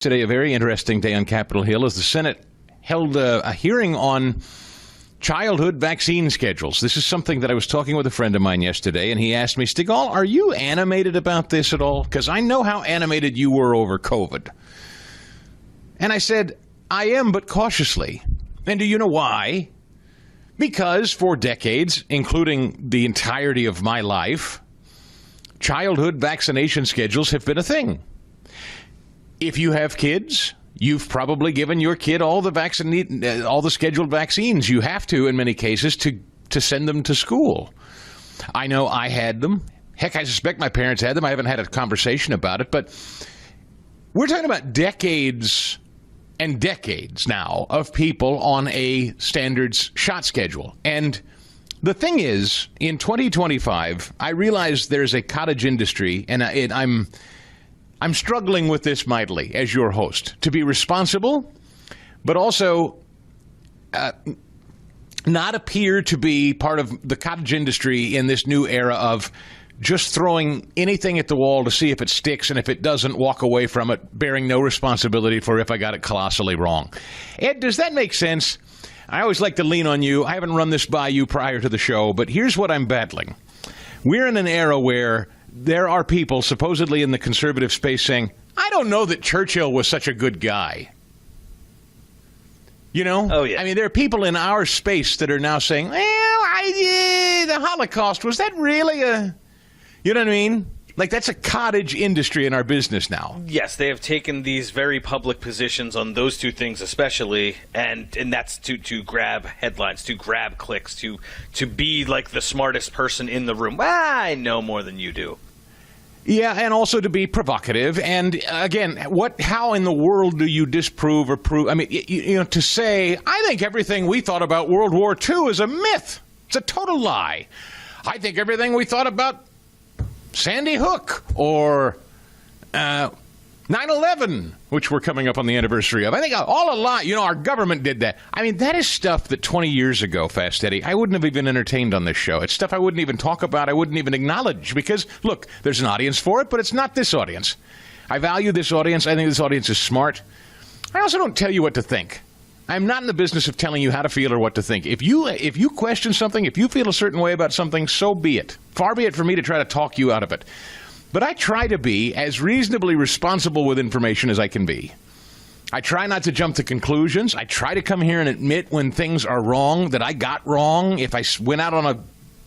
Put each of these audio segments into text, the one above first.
Today, a very interesting day on Capitol Hill as the Senate held a hearing on childhood vaccine schedules. This is something that I was talking with a friend of mine yesterday, and he asked me, Stigall, are you animated about this at all? Because I know how animated you were over COVID. And I said, I am, but cautiously. And do you know why? Because for decades, including the entirety of my life, childhood vaccination schedules have been a thing. If you have kids, you've probably given your kid all the scheduled vaccines. You have to, in many cases, to send them to school. I know I had them. Heck, I suspect my parents had them. I haven't had a conversation about it, but we're talking about decades and decades now of people on a standards shot schedule. And the thing is, in 2025, I realize there's a cottage industry, and I'm struggling with this mightily as your host, to be responsible, but also not appear to be part of the cottage industry in this new era of just throwing anything at the wall to see if it sticks, and if it doesn't, walk away from it, bearing no responsibility for if I got it colossally wrong. Ed, does that make sense? I always like to lean on you. I haven't run this by you prior to the show, but here's what I'm battling. We're in an era where there are people supposedly in the conservative space saying, I don't know that Churchill was such a good guy. You know? Oh, yeah. I mean, there are people in our space that are now saying, well, the Holocaust, was that really a... You know what I mean? Like, that's a cottage industry in our business now. Yes, they have taken these very public positions on those two things especially, and that's to grab headlines, to grab clicks, to be like the smartest person in the room. I know more than you do. Yeah, and also to be provocative. And again, how in the world do you disprove or prove? I mean, you know, to say, I think everything we thought about World War II is a myth. It's a total lie. I think everything we thought about Sandy Hook or 9/11, which we're coming up on the anniversary of. I think all a lie. You know, our government did that. I mean, that is stuff that 20 years ago, Fast Eddie, I wouldn't have even entertained on this show. It's stuff I wouldn't even talk about. I wouldn't even acknowledge because, look, there's an audience for it, but it's not this audience. I value this audience. I think this audience is smart. I also don't tell you what to think. I'm not in the business of telling you how to feel or what to think. If you question something, if you feel a certain way about something, so be it. Far be it for me to try to talk you out of it. But I try to be as reasonably responsible with information as I can be. I try not to jump to conclusions. I try to come here and admit when things are wrong, that I got wrong. If I went out on a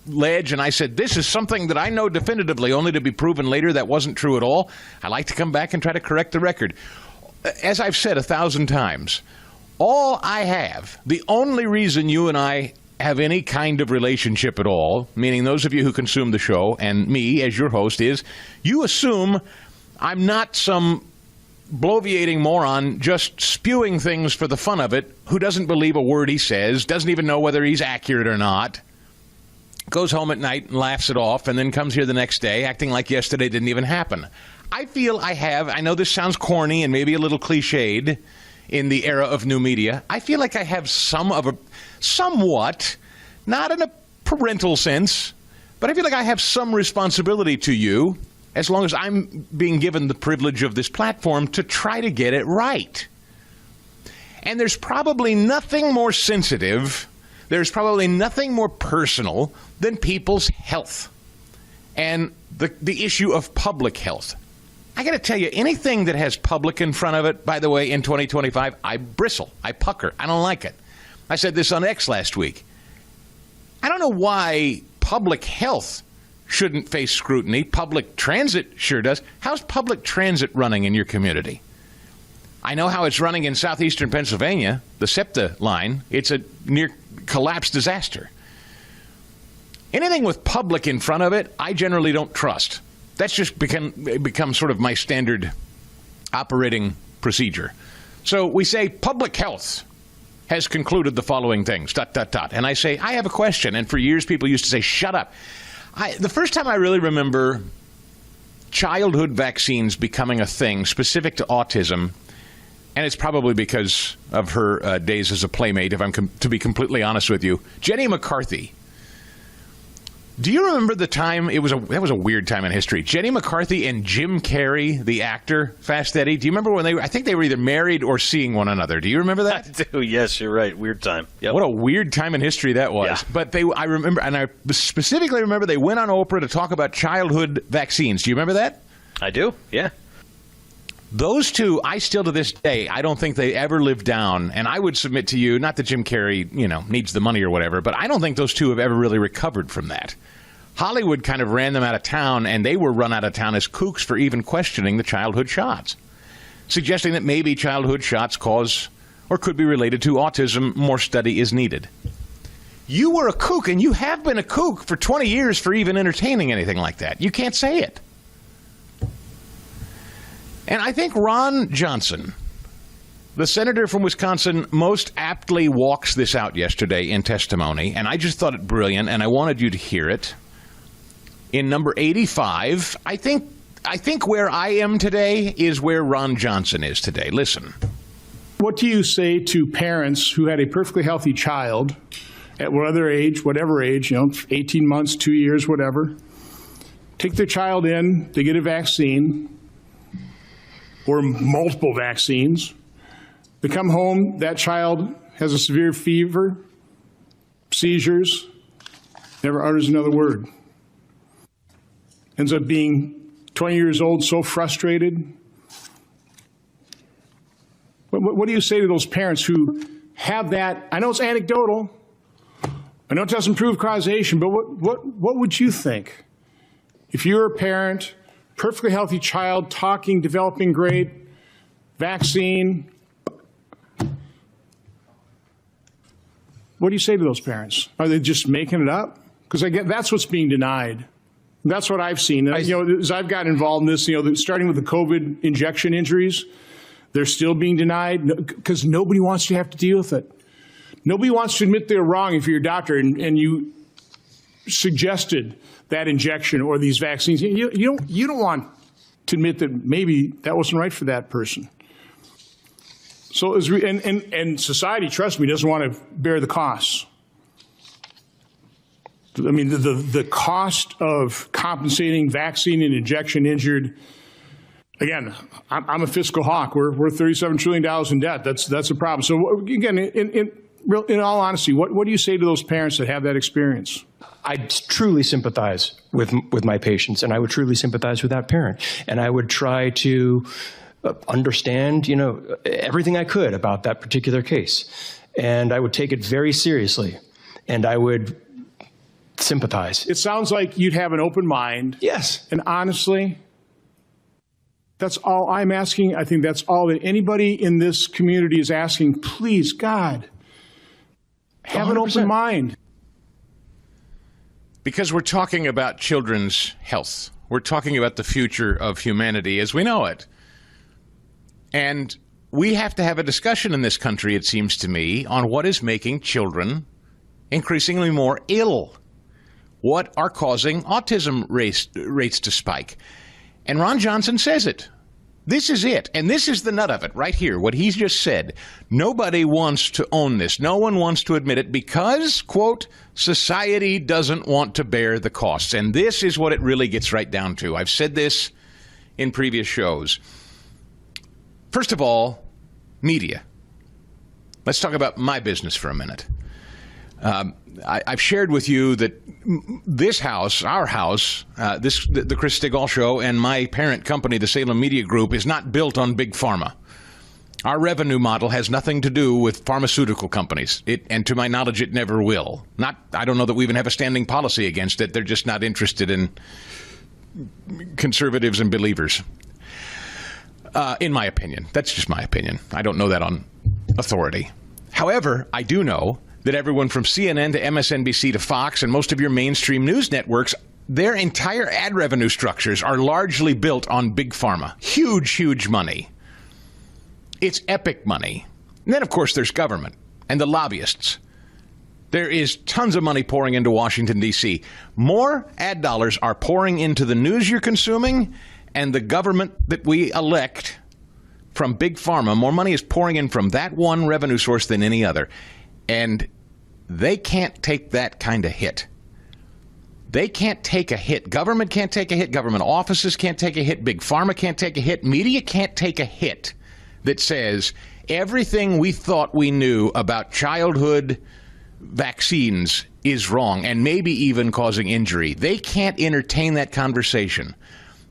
ledge and I said, this is something that I know definitively, only to be proven later that wasn't true at all, I like to come back and try to correct the record. As I've said 1,000 times, all I have, the only reason you and I have any kind of relationship at all, meaning those of you who consume the show and me as your host, is you assume I'm not some bloviating moron just spewing things for the fun of it, who doesn't believe a word he says, doesn't even know whether he's accurate or not, goes home at night and laughs it off, and then comes here the next day acting like yesterday didn't even happen. I feel I know this sounds corny and maybe a little cliched in the era of new media. I feel like I have somewhat, not in a parental sense, but I feel like I have some responsibility to you as long as I'm being given the privilege of this platform to try to get it right. And there's probably nothing more sensitive, there's probably nothing more personal than people's health and the issue of public health. I got to tell you, anything that has public in front of it, by the way, in 2025, I bristle, I pucker, I don't like it. I said this on X last week. I don't know why public health shouldn't face scrutiny. Public transit sure does. How's public transit running in your community? I know how it's running in southeastern Pennsylvania, the SEPTA line. It's a near collapse disaster. Anything with public in front of it, I generally don't trust. That's just become sort of my standard operating procedure. So we say public health has concluded the following things, ... And I say, I have a question. And for years, people used to say, shut up. The first time I really remember childhood vaccines becoming a thing specific to autism, and it's probably because of her days as a playmate, if I'm to be completely honest with you, Jenny McCarthy Do you remember the time? That was a weird time in history. Jenny McCarthy and Jim Carrey, the actor, Fast Eddie. Do you remember when I think they were either married or seeing one another. Do you remember that? I do. Yes, you're right. Weird time. Yep. What a weird time in history that was. Yeah. But I remember, and I specifically remember they went on Oprah to talk about childhood vaccines. Do you remember that? I do. Yeah. Those two, I still to this day, I don't think they ever lived down. And I would submit to you, not that Jim Carrey, needs the money or whatever, but I don't think those two have ever really recovered from that. Hollywood kind of ran them out of town, and they were run out of town as kooks for even questioning the childhood shots, suggesting that maybe childhood shots cause or could be related to autism. More study is needed. You were a kook, and you have been a kook for 20 years for even entertaining anything like that. You can't say it. And I think Ron Johnson, the senator from Wisconsin, most aptly walks this out yesterday in testimony, and I just thought it brilliant, and I wanted you to hear it. In number 85, I think where I am today is where Ron Johnson is today. Listen. What do you say to parents who had a perfectly healthy child at whatever age, 18 months, 2 years, whatever, take their child in, they get a vaccine or multiple vaccines, they come home, that child has a severe fever, seizures, never utters another word. Ends up being 20 years old, so frustrated. What do you say to those parents who have that? I know it's anecdotal. I know it doesn't prove causation, but what would you think? If you're a parent, perfectly healthy child, talking, developing great, vaccine, what do you say to those parents? Are they just making it up? Because that's what's being denied. That's what I've seen. As I've gotten involved in this, starting with the COVID injection injuries, they're still being denied because nobody wants to have to deal with it. Nobody wants to admit they're wrong if you're a doctor and you suggested that injection or these vaccines. You don't want to admit that maybe that wasn't right for that person. So, and society, trust me, doesn't want to bear the costs. I mean, the cost of compensating vaccine and injection injured. Again, I'm a fiscal hawk. We're $37 trillion in debt. That's a problem. So again, in all honesty, what do you say to those parents that have that experience? I truly sympathize with my patients, and I would truly sympathize with that parent, and I would try to understand, everything I could about that particular case, and I would take it very seriously, and I would sympathize. It sounds like you'd have an open mind. Yes. And honestly, that's all I'm asking. I think that's all that anybody in this community is asking. Please, God, have 100%. An open mind. Because we're talking about children's health. We're talking about the future of humanity as we know it. And we have to have a discussion in this country, it seems to me, on what is making children increasingly more ill. What are causing autism rates to spike? And Ron Johnson says it. This is it. And this is the nut of it right here, what he's just said. Nobody wants to own this. No one wants to admit it because, quote, society doesn't want to bear the costs. And this is what it really gets right down to. I've said this in previous shows. First of all, media. Let's talk about my business for a minute. I've shared with you that this house, our house, the Chris Stigall Show, and my parent company, the Salem Media Group, is not built on Big Pharma. Our revenue model has nothing to do with pharmaceutical companies, and to my knowledge, it never will. I don't know that we even have a standing policy against it. They're just not interested in conservatives and believers, in my opinion. That's just my opinion. I don't know that on authority. However, I do know that everyone from CNN to MSNBC to Fox and most of your mainstream news networks, their entire ad revenue structures are largely built on Big Pharma. Huge, huge money. It's epic money. And then, of course, there's government and the lobbyists. There is tons of money pouring into Washington, D.C. More ad dollars are pouring into the news you're consuming and the government that we elect from Big Pharma. More money is pouring in from that one revenue source than any other. And they can't take that kind of hit. They can't take a hit. Government can't take a hit. Government offices can't take a hit. Big Pharma can't take a hit. Media can't take a hit that says everything we thought we knew about childhood vaccines is wrong and maybe even causing injury. They can't entertain that conversation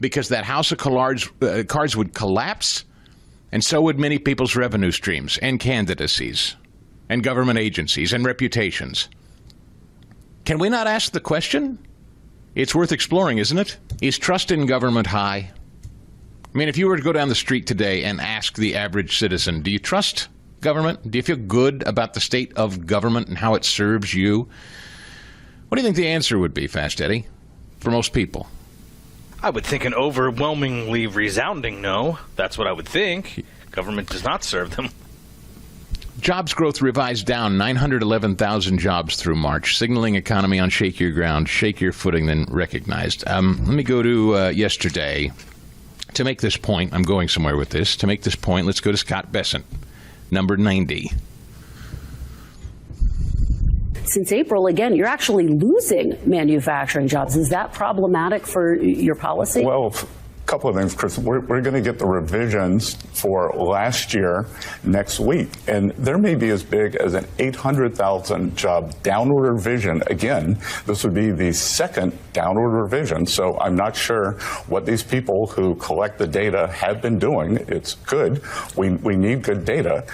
because that house of cards would collapse, and so would many people's revenue streams and candidacies and government agencies and reputations. Can we not ask the question? It's worth exploring, isn't it? Is trust in government high? I mean, if you were to go down the street today and ask the average citizen, do you trust government? Do you feel good about the state of government and how it serves you? What do you think the answer would be, Fast Eddie, for most people? I would think an overwhelmingly resounding no. That's what I would think. Government does not serve them. Jobs growth revised down 911,000 jobs through March, signaling economy on shakier ground, shakier footing than recognized. Let me go to yesterday. To make this point, I'm going somewhere with this. To make this point, let's go to Scott Bessent, number 90. Since April, again, you're actually losing manufacturing jobs. Is that problematic for your policy? Well, a couple of things, Chris. We're going to get the revisions for last year next week, and there may be as big as an 800,000 job downward revision. Again, this would be the second downward revision, so I'm not sure what these people who collect the data have been doing. It's good. We need good data.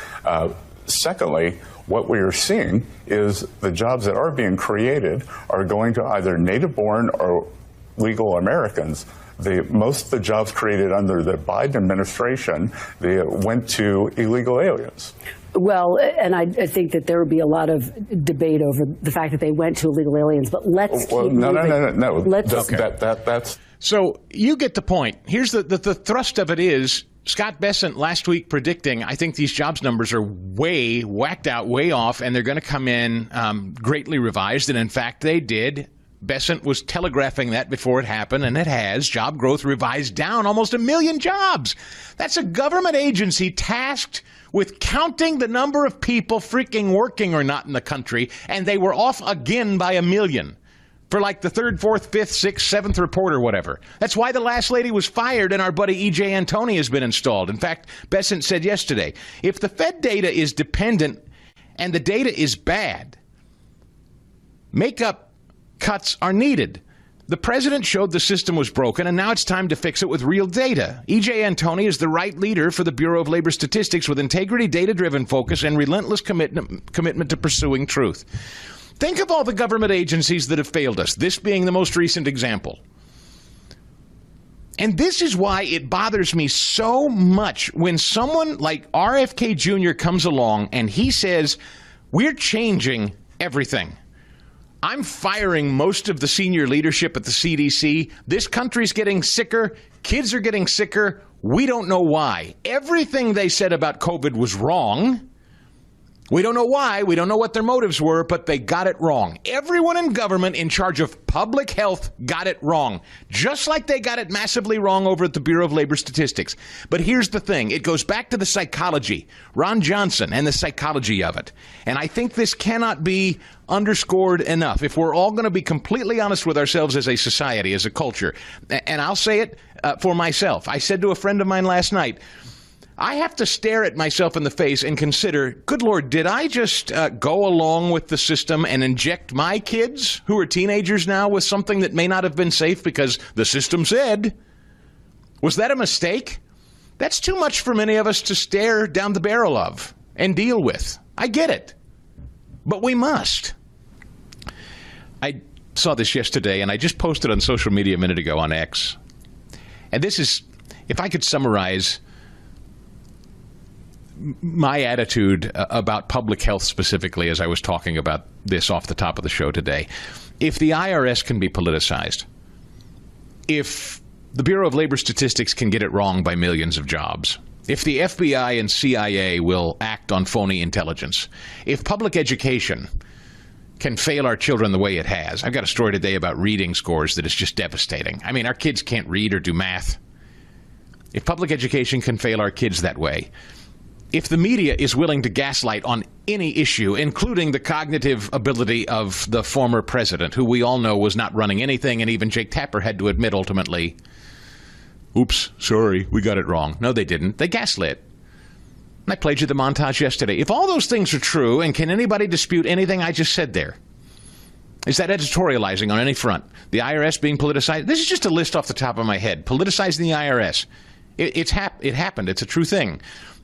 Secondly, what we are seeing is the jobs that are being created are going to either native-born or legal Americans. Most of the jobs created under the Biden administration, they went to illegal aliens. Well, and I think that there would be a lot of debate over the fact that they went to illegal aliens, but let's keep moving. No. Let's, That's So you get the point. Here's the thrust of it is, Scott Bessent last week predicting, I think these jobs numbers are way whacked out, way off, and they're going to come in greatly revised. And in fact, they did. Bessent was telegraphing that before it happened, and it has. Job growth revised down almost 1 million jobs. That's a government agency tasked with counting the number of people freaking working or not in the country, and they were off again by 1 million. For like the third, fourth, fifth, sixth, seventh report or whatever. That's why the last lady was fired and our buddy E.J. Antoni has been installed. In fact, Bessent said yesterday, if the Fed data is dependent and the data is bad, makeup cuts are needed. The president showed the system was broken, and now it's time to fix it with real data. E.J. Antoni is the right leader for the Bureau of Labor Statistics with integrity, data-driven focus, and relentless commitment to pursuing truth. Think of all the government agencies that have failed us, this being the most recent example. And this is why it bothers me so much when someone like RFK Jr. comes along and he says, we're changing everything. I'm firing most of the senior leadership at the CDC. This country's getting sicker. Kids are getting sicker. We don't know why. Everything they said about COVID was wrong. We don't know why. We don't know what their motives were, but they got it wrong. Everyone in government in charge of public health got it wrong, just like they got it massively wrong over at the Bureau of Labor Statistics. But here's the thing. It goes back to the psychology, Ron Johnson and the psychology of it. And I think this cannot be underscored enough. If we're all going to be completely honest with ourselves as a society, as a culture, and I'll say it for myself. I said to a friend of mine last night, I have to stare at myself in the face and consider, good Lord, did I just go along with the system and inject my kids, who are teenagers now, with something that may not have been safe because the system said? Was that a mistake? That's too much for many of us to stare down the barrel of and deal with. I get it. But we must. I saw this yesterday, and I just posted on social media a minute ago on X. And this is, if I could summarize my attitude about public health specifically as I was talking about this off the top of the show today. If the IRS can be politicized, if the Bureau of Labor Statistics can get it wrong by millions of jobs, if the FBI and CIA will act on phony intelligence, if public education can fail our children the way it has. I've got a story today about reading scores that is just devastating. I mean, our kids can't read or do math. If public education can fail our kids that way, if the media is willing to gaslight on any issue, including the cognitive ability of the former president, who we all know was not running anything, and even Jake Tapper had to admit ultimately, oops, sorry, we got it wrong. No, they didn't. They gaslit. And I played you the montage yesterday. If all those things are true, and can anybody dispute anything I just said there? Is that editorializing on any front? The IRS being politicized? This is just a list off the top of my head. Politicizing the IRS. It happened. It's a true thing.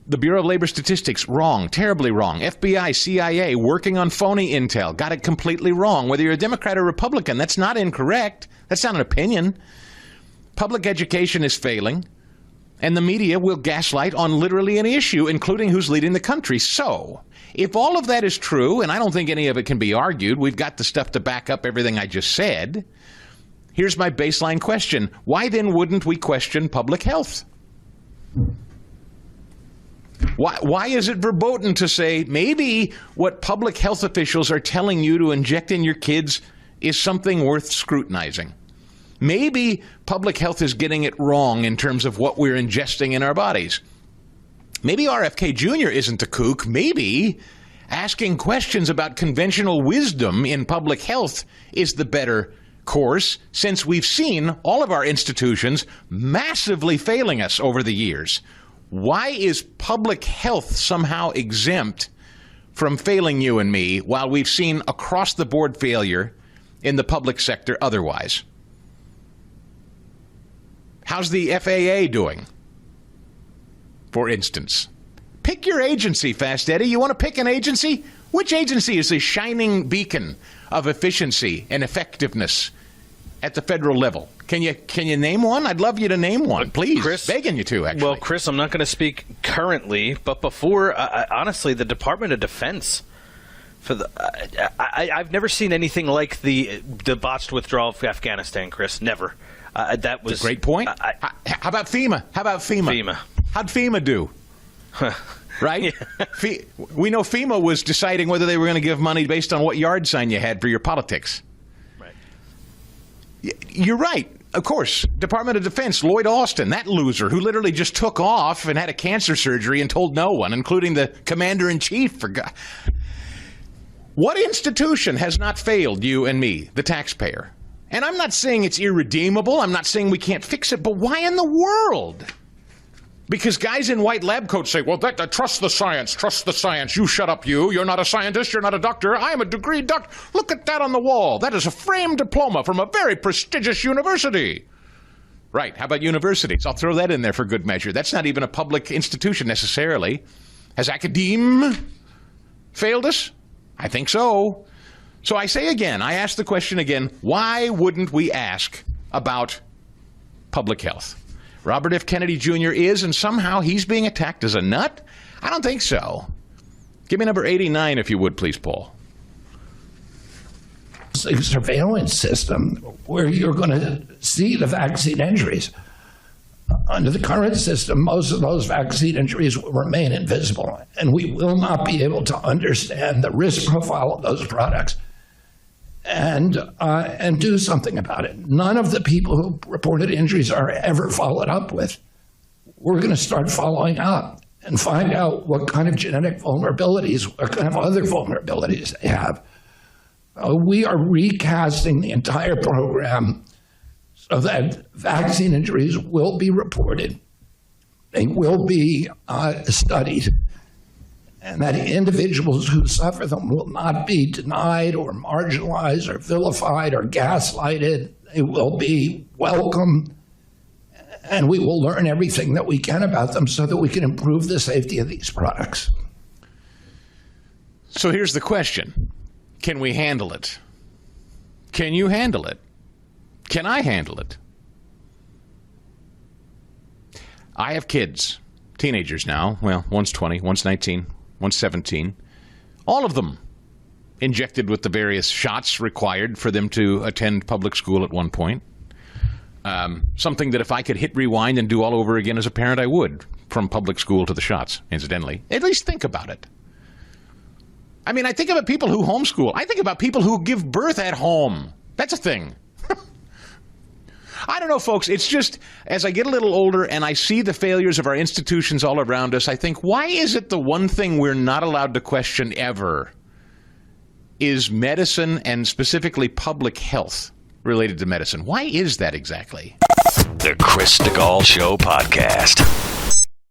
The Bureau of Labor Statistics, wrong, terribly wrong. FBI, CIA, working on phony intel, got it completely wrong. Whether you're a Democrat or Republican, that's not incorrect. That's not an opinion. Public education is failing, and the media will gaslight on literally any issue, including who's leading the country. So, if all of that is true, and I don't think any of it can be argued, we've got the stuff to back up everything I just said, here's my baseline question. Why then wouldn't we question public health? Why is it verboten to say maybe what public health officials are telling you to inject in your kids is something worth scrutinizing? Maybe public health is getting it wrong in terms of what we're ingesting in our bodies. Maybe RFK Jr. isn't a kook. Maybe asking questions about conventional wisdom in public health is the better course, since we've seen all of our institutions massively failing us over the years. Why is public health somehow exempt from failing you and me while we've seen across-the-board failure in the public sector otherwise? How's the FAA doing, for instance? Pick your agency, Fast Eddie. You want to pick an agency? Which agency is the shining beacon of efficiency and effectiveness at the federal level? Can you name one? I'd love you to name one, please. Chris, begging you to, actually. Well, Chris, I'm not going to speak currently, but before, honestly, the Department of Defense. I've never seen anything like the botched withdrawal of Afghanistan, Chris. Never. That was a great point. How about FEMA? How'd FEMA do? Right? Yeah. We know FEMA was deciding whether they were going to give money based on what yard sign you had for your politics. Right. You're right. Of course, Department of Defense, Lloyd Austin, that loser who literally just took off and had a cancer surgery and told no one, including the commander-in-chief. For God. What institution has not failed you and me, the taxpayer? And I'm not saying it's irredeemable. I'm not saying we can't fix it. But why in the world? Because guys in white lab coats say, well, trust the science, trust the science. You shut up, you. You're not a scientist. You're not a doctor. I am a degree doctor. Look at that on the wall. That is a framed diploma from a very prestigious university. Right. How about universities? I'll throw that in there for good measure. That's not even a public institution necessarily. Has academe failed us? I think so. So I say again, I ask the question again, why wouldn't we ask about public health? Robert F. Kennedy Jr. is, and somehow he's being attacked as a nut? I don't think so. Give me number 89, if you would, please, Paul. A surveillance system where you're going to see the vaccine injuries. Under the current system, most of those vaccine injuries will remain invisible, and we will not be able to understand the risk profile of those products and do something about it. None of the people who reported injuries are ever followed up with. We're going to start following up and find out what kind of genetic vulnerabilities, what kind of other vulnerabilities they have. We are recasting the entire program so that vaccine injuries will be reported, they will be studied, and that individuals who suffer them will not be denied or marginalized or vilified or gaslighted. They will be welcomed, and we will learn everything that we can about them so that we can improve the safety of these products. So here's the question. Can we handle it? Can you handle it? Can I handle it? I have kids, teenagers now. Well, one's 20, one's 19, one's 17. All of them injected with the various shots required for them to attend public school at one point. Something that if I could hit rewind and do all over again as a parent, I would, from public school to the shots, incidentally. At least think about it. I mean, I think about people who homeschool. I think about people who give birth at home. That's a thing. I don't know, folks. It's just, as I get a little older and I see the failures of our institutions all around us, I think, why is it the one thing we're not allowed to question ever is medicine, and specifically public health related to medicine? Why is that exactly? The Chris Stigall Show podcast.